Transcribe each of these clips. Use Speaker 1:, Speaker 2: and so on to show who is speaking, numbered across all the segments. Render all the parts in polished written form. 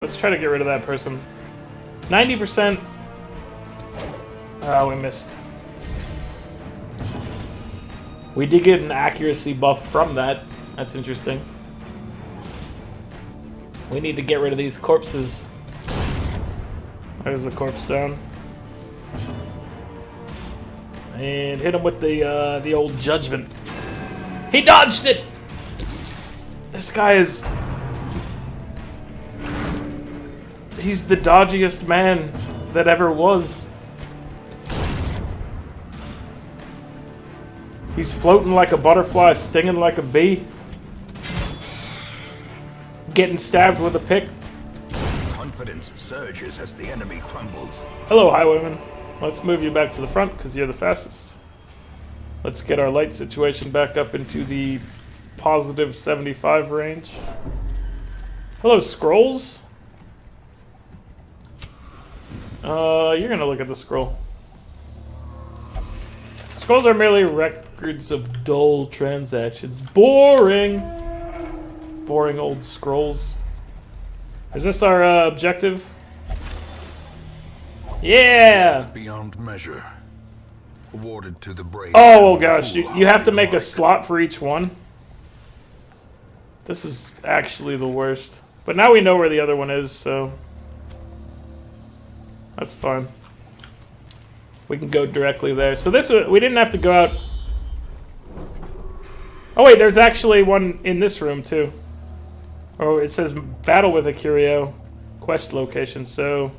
Speaker 1: Let's try to get rid of that person. 90%. Oh, we missed. We did get an accuracy buff from that. That's interesting. We need to get rid of these corpses. There's the corpse down. And hit him with the old judgment. He dodged it! This guy is... He's the dodgiest man that ever was. He's floating like a butterfly, stinging like a bee. Getting stabbed with a pick.
Speaker 2: Confidence surges as the enemy crumbles.
Speaker 1: Hello, Highwayman. Let's move you back to the front because you're the fastest. Let's get our light situation back up into the positive 75 range. Hello, scrolls. You're gonna look at the scroll. Scrolls are merely records of dull transactions. Boring! Boring old scrolls. Is this our objective? Yeah!
Speaker 2: Beyond measure. Awarded to the brave.
Speaker 1: Oh gosh, you have to make a slot for each one. This is actually the worst. But now we know where the other one is, so... That's fine. We can go directly there. So this, we didn't have to go out... Oh wait, there's actually one in this room too. Oh, it says battle with a curio quest location, so...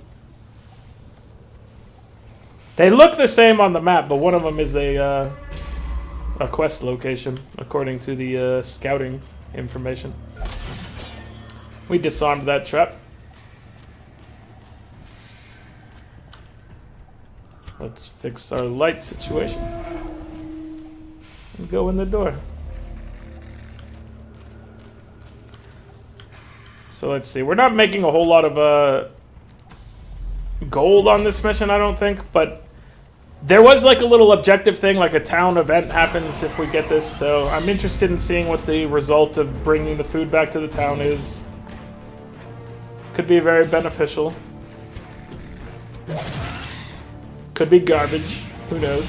Speaker 1: They look the same on the map, but one of them is a quest location, according to the scouting information. We disarmed that trap. Let's fix our light situation. And go in the door. So let's see. We're not making a whole lot of gold on this mission, I don't think, but there was like a little objective thing, like a town event happens if we get this, so I'm interested in seeing what the result of bringing the food back to the town is. Could be very beneficial. Could be garbage. Who knows?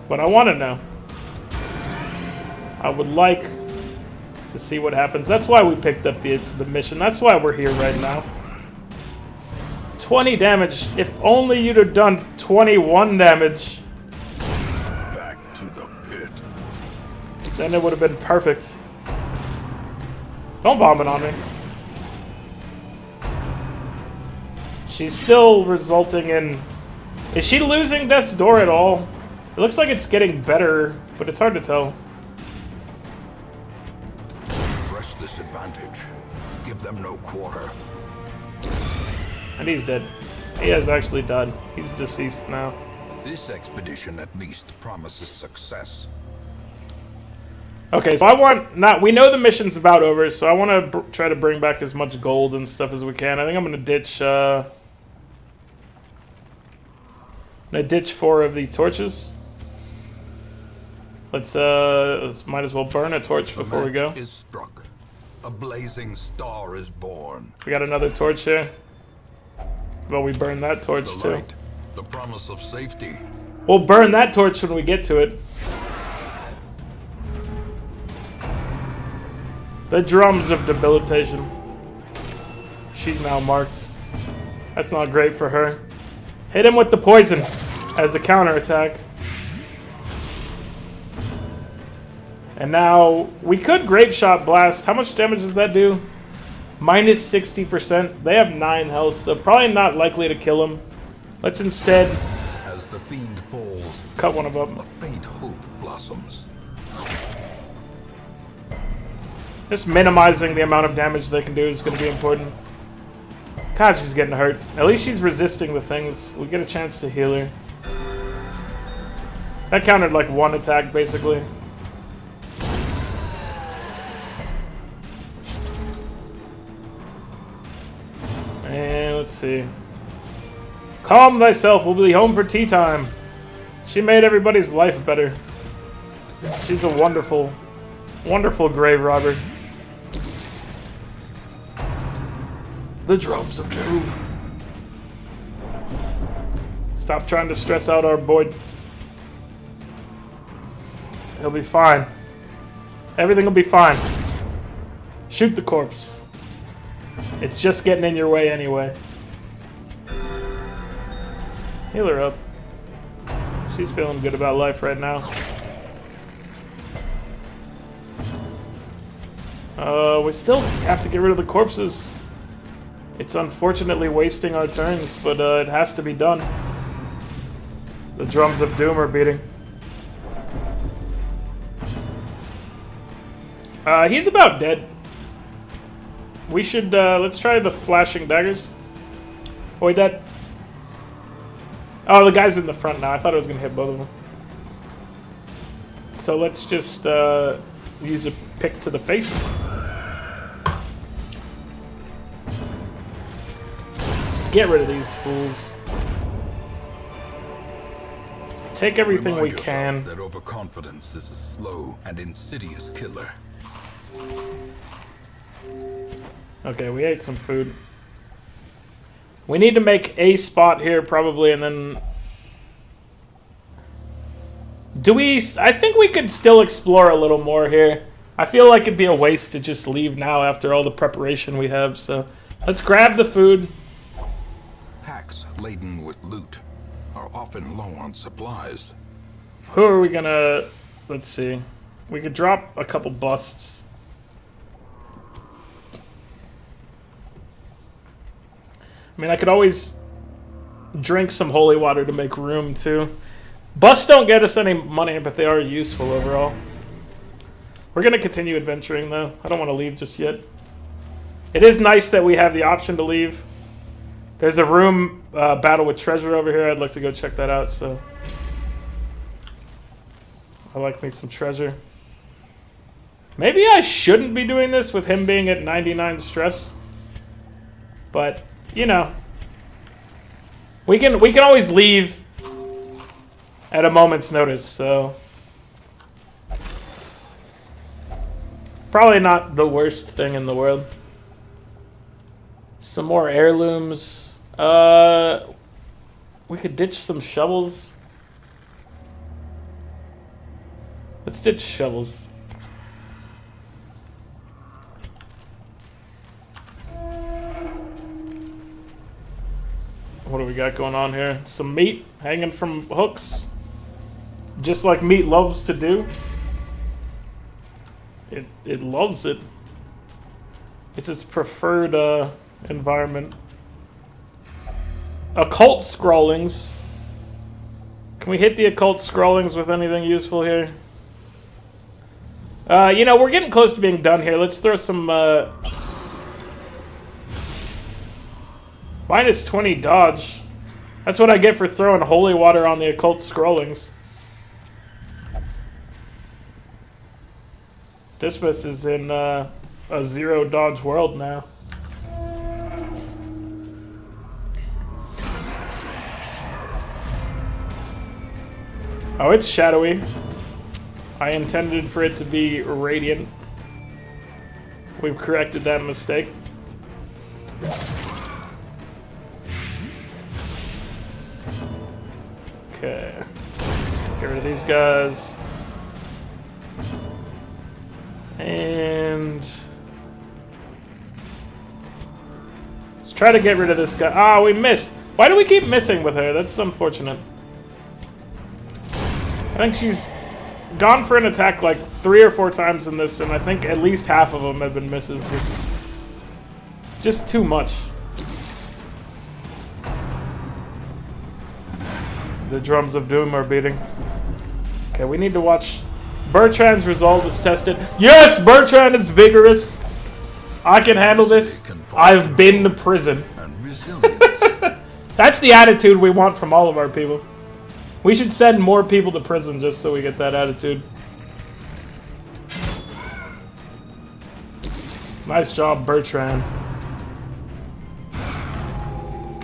Speaker 1: But I want to know. I would like to see what happens. That's why we picked up the mission. That's why we're here right now. 20 damage. If only you'd have done 21 damage.
Speaker 2: Back to the pit.
Speaker 1: Then it would have been perfect. Don't vomit on me. She's still resulting in... Is she losing Death's Door at all? It looks like it's getting better, but it's hard to tell.
Speaker 2: Press this advantage. Give them no quarter.
Speaker 1: And he's dead. He has actually died. He's deceased now.
Speaker 2: This expedition at least promises success.
Speaker 1: Okay, so I want... We know the mission's about over, so I want to try to bring back as much gold and stuff as we can. I think I'm going to ditch... I'm going to ditch 4 of the torches. Let's might as well burn a torch before we go.
Speaker 2: Is struck. A blazing star is born.
Speaker 1: We got another torch here. Well, we burn that torch
Speaker 2: The
Speaker 1: too.
Speaker 2: light, the promise of safety.
Speaker 1: We'll burn that torch when we get to it. The drums of debilitation. She's now marked. That's not great for her. Hit him with the poison as a counterattack. And now we could Grape Shot Blast. How much damage does that do? Minus 60%. They have 9 health, so probably not likely to kill him. Let's instead...
Speaker 2: As the fiend falls,
Speaker 1: cut one of them.
Speaker 2: a faint hope blossoms.
Speaker 1: Just minimizing the amount of damage they can do is going to be important. God, she's getting hurt. At least she's resisting the things. We get a chance to heal her. That countered like 1 attack, basically. And let's see. Calm thyself, we'll be home for tea time. She made everybody's life better. She's a wonderful, wonderful grave robber.
Speaker 2: The drums of doom.
Speaker 1: Stop trying to stress out our boy. He'll be fine. Everything will be fine. Shoot the corpse. It's just getting in your way anyway. Heal her up. She's feeling good about life right now. We still have to get rid of the corpses. It's unfortunately wasting our turns, but it has to be done. The drums of doom are beating. He's about dead. We should, let's try the flashing daggers. Wait, that... Oh, the guy's in the front now. I thought I was going to hit both of them. So let's just, use a pick to the face. Get rid of these fools. Take everything we can.
Speaker 2: That overconfidence is a slow and insidious killer.
Speaker 1: Okay, we ate some food. We need to make a spot here probably, and then... Do we... I think we could still explore a little more here. I feel like it'd be a waste to just leave now after all the preparation we have, so... Let's grab the food.
Speaker 2: Packs laden with loot are often low on supplies.
Speaker 1: Who are we gonna... Let's see. We could drop a couple busts. I mean, I could always drink some holy water to make room, too. Busts don't get us any money, but they are useful overall. We're gonna continue adventuring, though. I don't want to leave just yet. It is nice that we have the option to leave. There's a room battle with treasure over here. I'd like to go check that out, so... I like me some treasure. Maybe I shouldn't be doing this with him being at 99 stress. But, you know. We can always leave at a moment's notice, so... Probably not the worst thing in the world. Some more heirlooms. We could ditch some shovels. Let's ditch shovels. What do we got going on here? Some meat hanging from hooks. Just like meat loves to do. It loves it. It's its preferred environment. Occult scrawlings. Can we hit the occult scrawlings with anything useful here? You know, we're getting close to being done here. Let's throw some, minus 20 dodge. That's what I get for throwing holy water on the occult scrawlings. Dismas is in, a 0 dodge world now. Oh, it's shadowy. I intended for it to be radiant. We've corrected that mistake. Okay. Get rid of these guys. And... let's try to get rid of this guy. Ah, we missed. Why do we keep missing with her? That's unfortunate. I think she's gone for an attack like 3 or 4 times in this, and I think at least half of them have been misses. It's just too much. The drums of doom are beating. Okay, we need to watch. Bertrand's resolve is tested. Yes, Bertrand is vigorous. I can handle this. I've been to prison. That's the attitude we want from all of our people. We should send more people to prison just so we get that attitude. Nice job, Bertrand.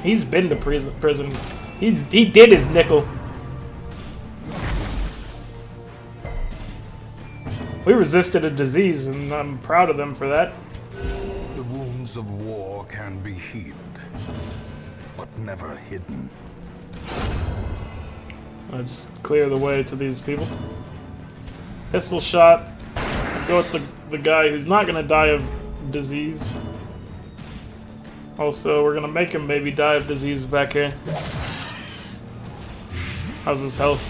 Speaker 1: He's been to prison. He did his nickel. We resisted a disease, and I'm proud of them for that.
Speaker 2: The wounds of war can be healed, but never hidden.
Speaker 1: Let's clear the way to these people. Pistol shot. Go with the guy who's not gonna die of disease. Also, we're gonna make him maybe die of disease back here. How's his health?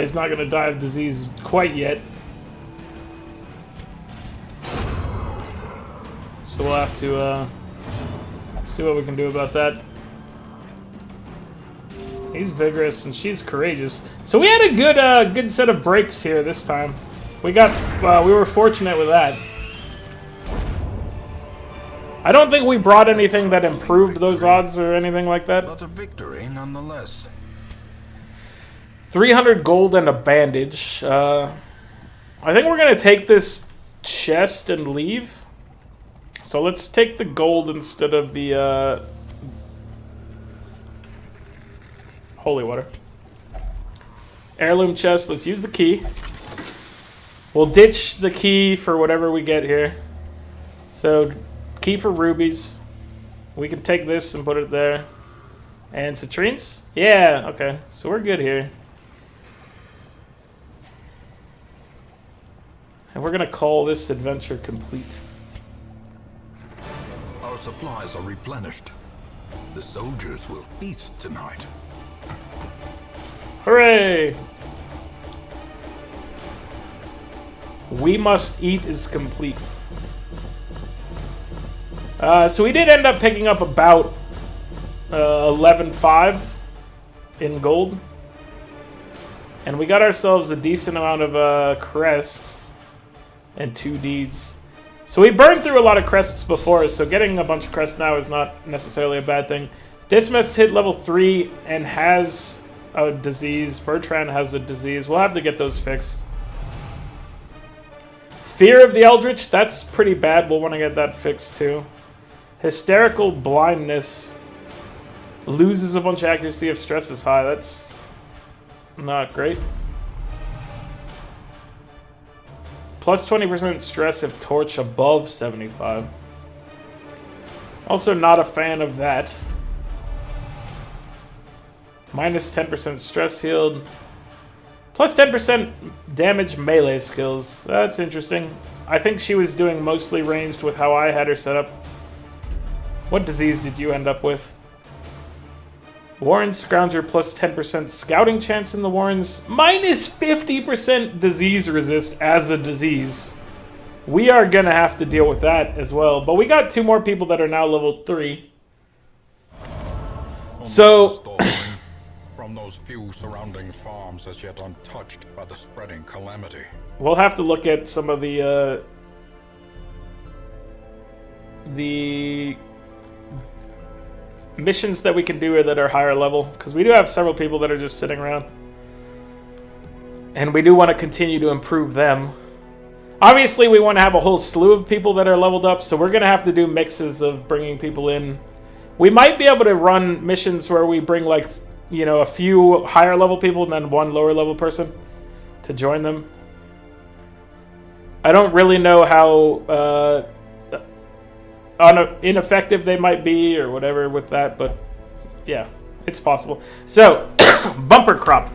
Speaker 1: He's not gonna die of disease quite yet. So we'll have to see what we can do about that. He's vigorous and she's courageous. So we had a good set of breaks here this time. We were fortunate with that. I don't think we brought anything that improved those odds or anything like that.
Speaker 2: But a victory nonetheless.
Speaker 1: 300 gold and a bandage. I think we're gonna take this chest and leave. So let's take the gold instead of the holy water. Heirloom chest, let's use the key. We'll ditch the key for whatever we get here. So, key for rubies. We can take this and put it there. And citrines? Yeah, okay. So we're good here. And we're gonna call this adventure complete.
Speaker 2: Our supplies are replenished. The soldiers will feast tonight.
Speaker 1: Hooray! We must eat is complete. So we did end up picking up about 11.5 in gold. And we got ourselves a decent amount of crests and 2 deeds. So we burned through a lot of crests before, so getting a bunch of crests now is not necessarily a bad thing. Dismas hit level 3 and has a disease. Bertrand has a disease. We'll have to get those fixed. Fear of the Eldritch, that's pretty bad. We'll want to get that fixed too. Hysterical blindness. Loses a bunch of accuracy if stress is high. That's not great. Plus 20% stress if torch above 75. Also not a fan of that. Minus 10% stress healed. Plus 10% damage melee skills. That's interesting. I think she was doing mostly ranged with how I had her set up. What disease did you end up with? Warren Scrounger plus 10% scouting chance in the Warrens. Minus 50% disease resist as a disease. We are going to have to deal with that as well. But we got 2 more people that are now level 3. So...
Speaker 2: from those few surrounding farms as yet untouched by the spreading calamity.
Speaker 1: We'll have to look at some of the missions that we can do that are higher level, because we do have several people that are just sitting around. And we do want to continue to improve them. Obviously, we want to have a whole slew of people that are leveled up, so we're going to have to do mixes of bringing people in. We might be able to run missions where we bring, like, you know, a few higher level people and then 1 lower level person to join them. I don't really know how ineffective they might be or whatever with that, but yeah, it's possible. So, bumper crop.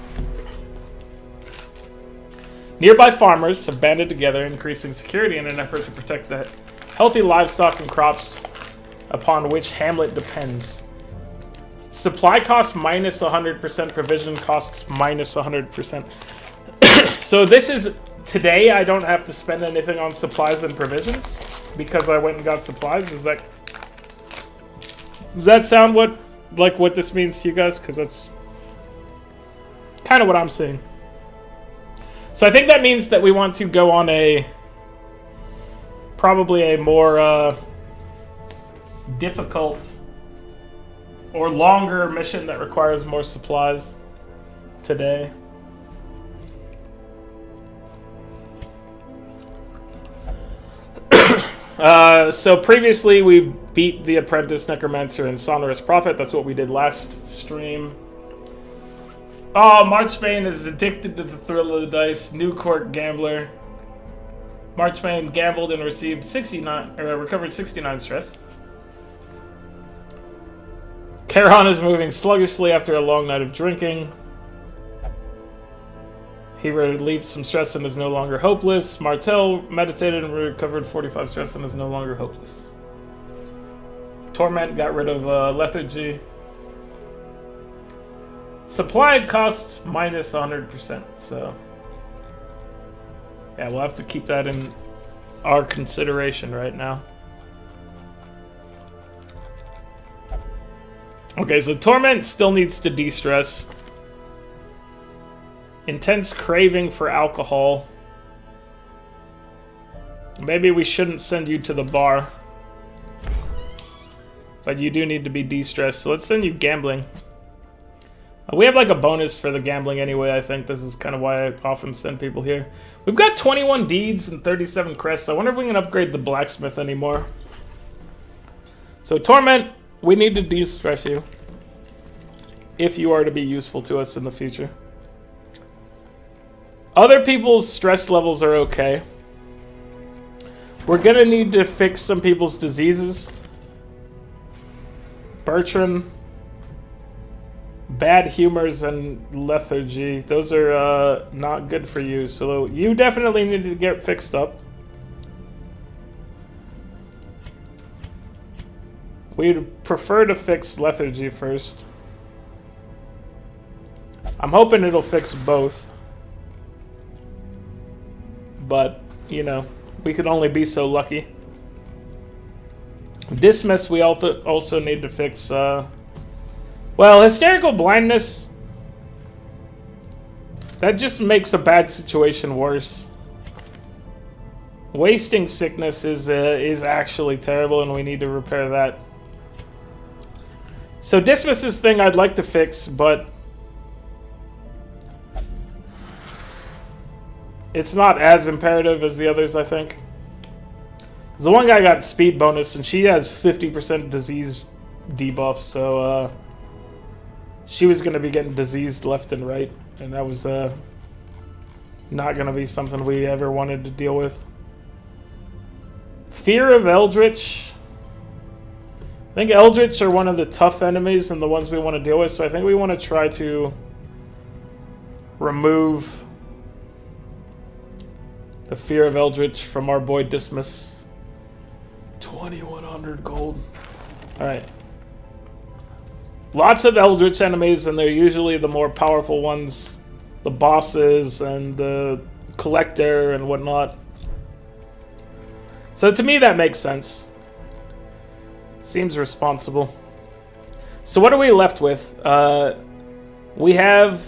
Speaker 1: Nearby farmers have banded together, increasing security in an effort to protect the healthy livestock and crops upon which Hamlet depends. Supply costs minus 100%, provision costs minus 100%. So this is, today I don't have to spend anything on supplies and provisions because I went and got supplies. Does that sound what this means to you guys? Because that's kind of what I'm seeing. So I think that means that we want to go on probably a more difficult or longer mission that requires more supplies today. So previously we beat the Apprentice, Necromancer, and Sonorous Prophet. That's what we did last stream. Oh, Marchbane is addicted to the thrill of the dice. New Court Gambler. Marchman gambled and received 69, or recovered 69 stress. Charon is moving sluggishly after a long night of drinking. He relieved some stress and is no longer hopeless. Martel meditated and recovered 45 stress and is no longer hopeless. Torment got rid of lethargy. Supply costs minus 100%, so... yeah, we'll have to keep that in our consideration right now. Okay, so Torment still needs to de-stress. Intense craving for alcohol. Maybe we shouldn't send you to the bar. But you do need to be de-stressed, so let's send you gambling. We have like a bonus for the gambling anyway, I think. This is kind of why I often send people here. We've got 21 deeds and 37 crests. I wonder if we can upgrade the blacksmith anymore. So Torment, we need to de-stress you. If you are to be useful to us in the future. Other people's stress levels are okay. We're gonna need to fix some people's diseases. Bertrand. Bad humors and lethargy. Those are not good for you. So you definitely need to get fixed up. We'd prefer to fix lethargy first. I'm hoping it'll fix both. But, you know, we could only be so lucky. Dismiss we also need to fix... well, hysterical blindness, that just makes a bad situation worse. Wasting sickness is actually terrible, and we need to repair that. So dismisses thing I'd like to fix, but it's not as imperative as the others, I think. The one guy got speed bonus, and she has 50% disease debuff, so she was going to be getting diseased left and right, and that was not going to be something we ever wanted to deal with. Fear of Eldritch. I think Eldritch are one of the tough enemies and the ones we want to deal with, so I think we want to try to remove the Fear of Eldritch from our boy Dismiss. 2,100 gold. Alright. Lots of Eldritch enemies, and they're usually the more powerful ones. The bosses and the collector and whatnot. So to me that makes sense. Seems responsible. So what are we left with? We have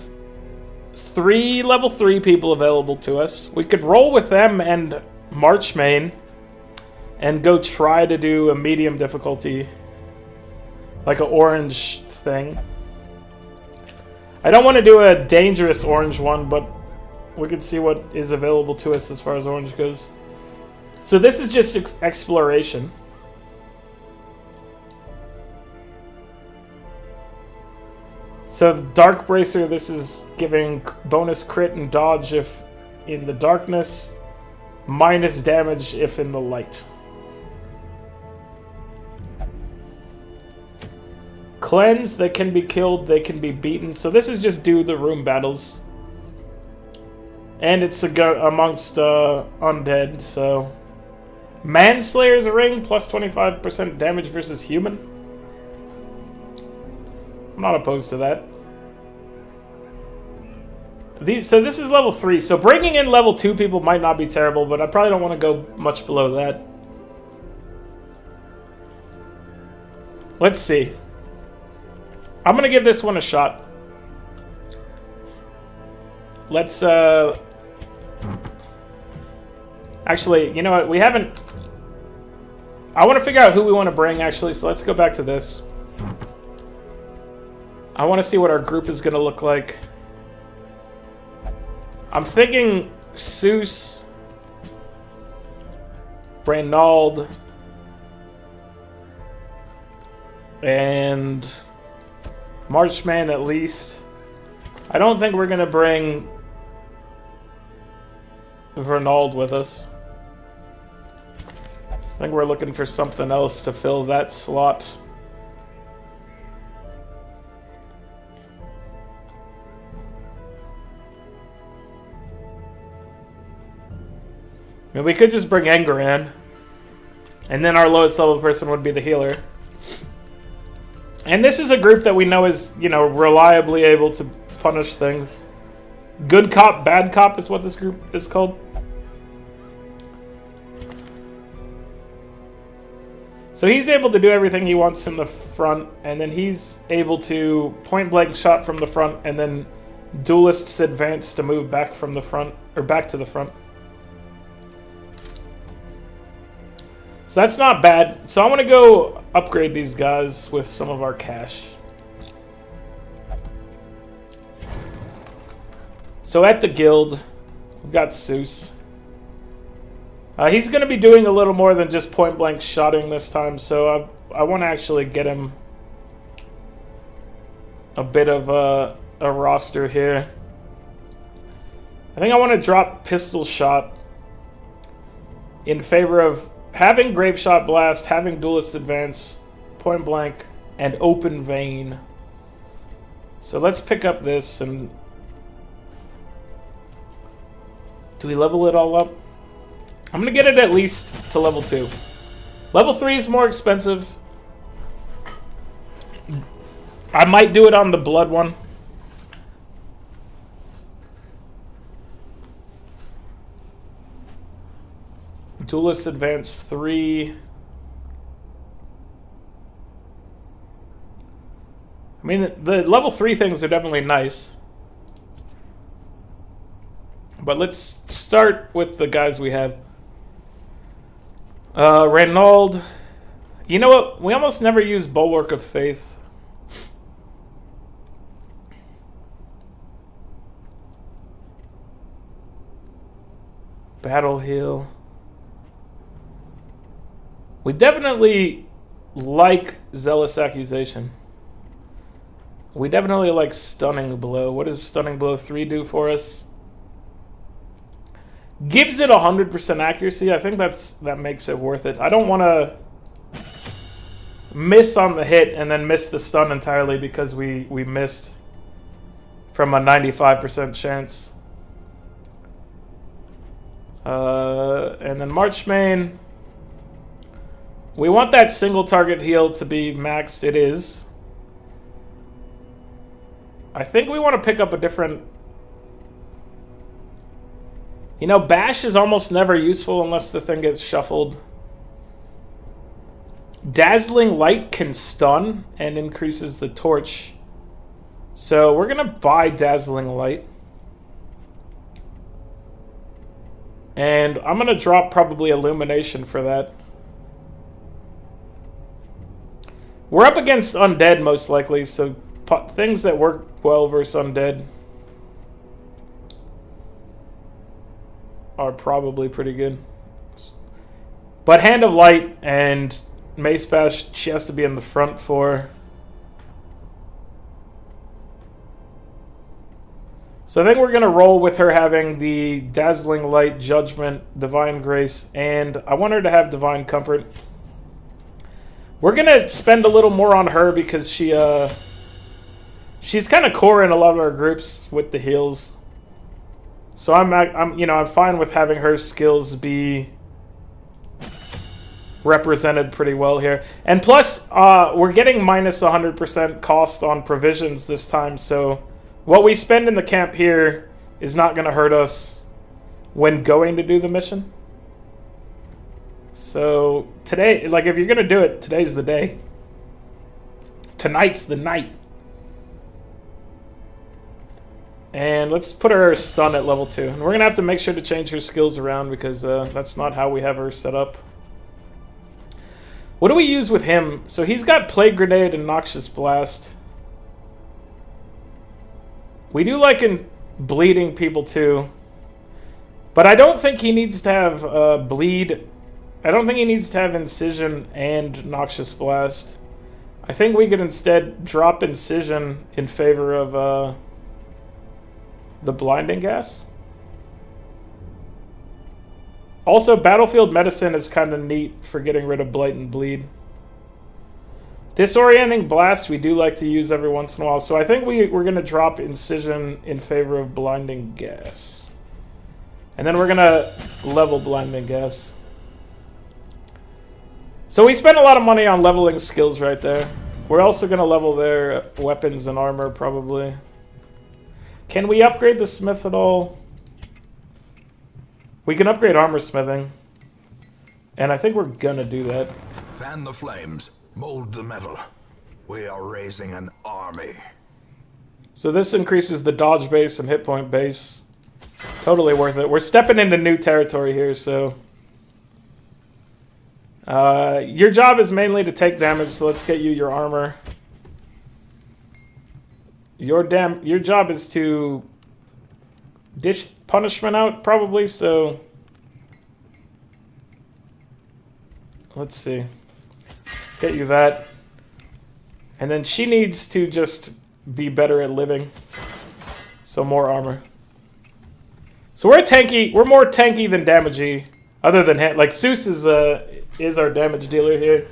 Speaker 1: 3 level 3 people available to us. We could roll with them and Marchmain and go try to do a medium difficulty. Like an orange thing. I don't want to do a dangerous orange one, but we can see what is available to us as far as orange goes. So this is just exploration. So the Dark Bracer, this is giving bonus crit and dodge if in the darkness, minus damage if in the light. Cleanse, they can be killed, they can be beaten. So this is just do the room battles. And it's amongst undead, so... Manslayer's ring, plus 25% damage versus human. I'm not opposed to that. So this is level 3. So bringing in level 2 people might not be terrible, but I probably don't want to go much below that. Let's see. I'm going to give this one a shot. Let's, actually, you know what? We haven't... I want to figure out who we want to bring, actually, so let's go back to this. I want to see what our group is going to look like. I'm thinking Seuss, Brainald, and Marchman at least. I don't think we're going to bring Vernald with us. I think we're looking for something else to fill that slot. I mean, we could just bring Anger in. And then our lowest level person would be the healer. And this is a group that we know is, you know, reliably able to punish things. Good cop, bad cop is what this group is called. So he's able to do everything he wants in the front, and then he's able to point blank shot from the front, and then duelists advance to move back from the front, or back to the front. So that's not bad. So I want to go upgrade these guys with some of our cash. So at the guild, we've got Seuss. He's going to be doing a little more than just point-blank shotting this time, so I want to actually get him a bit of a roster here. I think I want to drop Pistol Shot in favor of having Grape Shot Blast, having Duelist Advance, Point Blank, and Open Vein. So let's pick up this and... Do we level it all up? I'm going to get it at least to level 2. Level 3 is more expensive. I might do it on the blood one. Duelist Advance 3. I mean, the level 3 things are definitely nice. But let's start with the guys we have. Renauld. You know what? We almost never use Bulwark of Faith. Battle Heal. We definitely like Zealous Accusation. We definitely like Stunning Blow. What does Stunning Blow 3 do for us? Gives it 100% accuracy. I think that makes it worth it. I don't want to miss on the hit and then miss the stun entirely because we missed from a 95% chance. And then Marchmain. We want that single target heal to be maxed. It is. I think we want to pick up a different... You know, Bash is almost never useful unless the thing gets shuffled. Dazzling Light can stun and increases the torch. So we're going to buy Dazzling Light. And I'm going to drop probably Illumination for that. We're up against Undead most likely, so things that work well versus Undead are probably pretty good. But Hand of Light and Mace Bash, she has to be in the front for. So I think we're going to roll with her having the Dazzling Light, Judgment, Divine Grace, and I want her to have Divine Comfort. We're going to spend a little more on her because she's kind of core in a lot of our groups with the heals. So I'm fine with having her skills be represented pretty well here. And plus, we're getting minus 100% cost on provisions this time, so what we spend in the camp here is not going to hurt us when going to do the mission. So today, like if you're going to do it, today's the day. Tonight's the night. And let's put her stun at level 2. And we're going to have to make sure to change her skills around because that's not how we have her set up. What do we use with him? So he's got Plague Grenade and Noxious Blast. We do like in bleeding people too. But I don't think he needs to have bleed. I don't think he needs to have Incision and Noxious Blast. I think we could instead drop Incision in favor of... the Blinding Gas. Also, Battlefield Medicine is kind of neat for getting rid of Blight and Bleed. Disorienting Blast we do like to use every once in a while, so I think we're going to drop Incision in favor of Blinding Gas. And then we're going to level Blinding Gas. So we spent a lot of money on leveling skills right there. We're also going to level their weapons and armor, probably. Can we upgrade the smith at all? We can upgrade armor smithing. And I think we're going to do that.
Speaker 2: Fan the flames. Mold the metal. We are raising an army.
Speaker 1: So this increases the dodge base and hit point base. Totally worth it. We're stepping into new territory here, so... your job is mainly to take damage, so let's get you your armor. Your job is to dish punishment out, probably, so... Let's see. Let's get you that. And then she needs to just be better at living. So more armor. So we're tanky. We're more tanky than damagey. Other than like Seuss is our damage dealer here.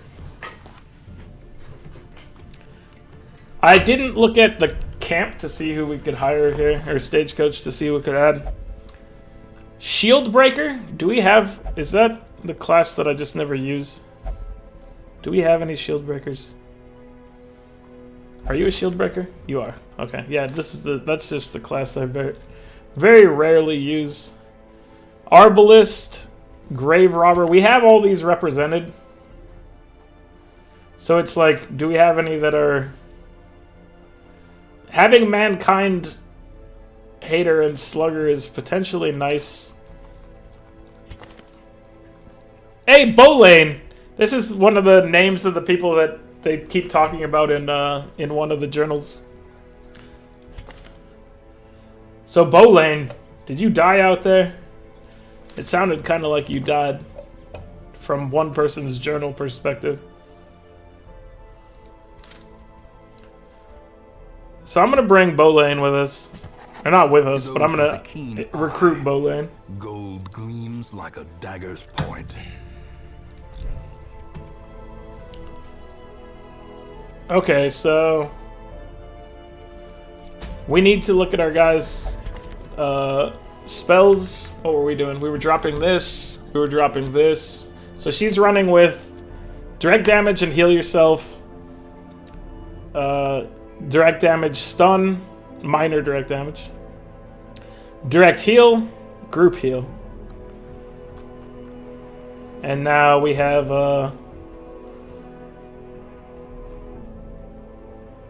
Speaker 1: I didn't look at the camp to see who we could hire here, or stagecoach to see who we could add. Shield Breaker? Do we have... Is that the class that I just never use? Do we have any Shield Breakers? Are you a Shield Breaker? You are. Okay. Yeah, that's just the class I very rarely use. Arbalist, Grave Robber. We have all these represented. So it's like, do we have any that are... Having Mankind Hater and Slugger is potentially nice. Hey, Bolane! This is one of the names of the people that they keep talking about in one of the journals. So, Bolane, did you die out there? It sounded kind of like you died from one person's journal perspective. So I'm going to bring Bolane with us. Or not with us, but I'm going to recruit Bolane.
Speaker 2: Gold gleams like a dagger's point.
Speaker 1: Okay, so... We need to look at our guys' spells. What were we doing? We were dropping this. We were dropping this. So she's running with direct damage and heal yourself. Direct damage, stun, minor direct damage. Direct heal, group heal. And now we have,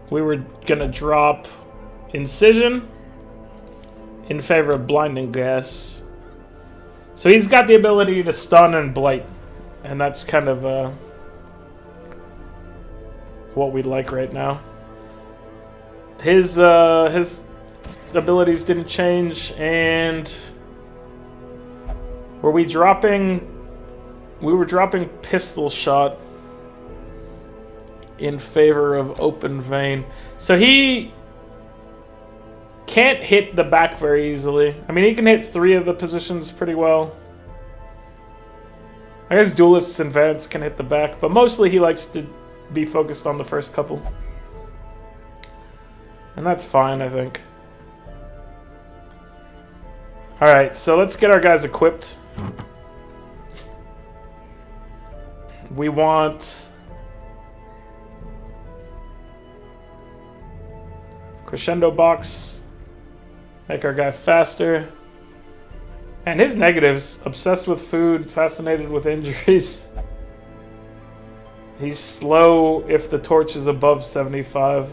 Speaker 1: we were gonna drop Incision in favor of Blinding Gas. So he's got the ability to stun and blight. And that's kind of, what we like right now. His abilities didn't change, and were we dropping... We were dropping Pistol Shot in favor of Open Vein. So he can't hit the back very easily. I mean, he can hit 3 of the positions pretty well. I guess Duelists and Vance can hit the back, but mostly he likes to be focused on the first couple. And that's fine, I think. Alright, so let's get our guys equipped. We want... Crescendo Box. Make our guy faster. And his negatives. Obsessed with food, fascinated with injuries. He's slow if the torch is above 75.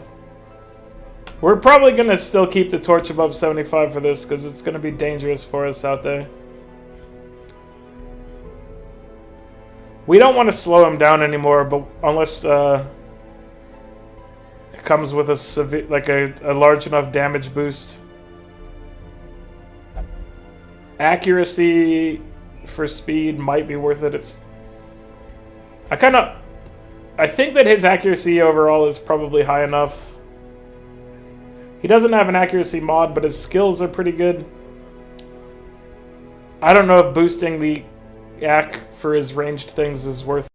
Speaker 1: We're probably going to still keep the torch above 75 for this, because it's going to be dangerous for us out there. We don't want to slow him down anymore, but unless it comes with a severe, like a large enough damage boost. Accuracy for speed might be worth it. I think that his accuracy overall is probably high enough. He doesn't have an accuracy mod, but his skills are pretty good. I don't know if boosting the Yak for his ranged things is worth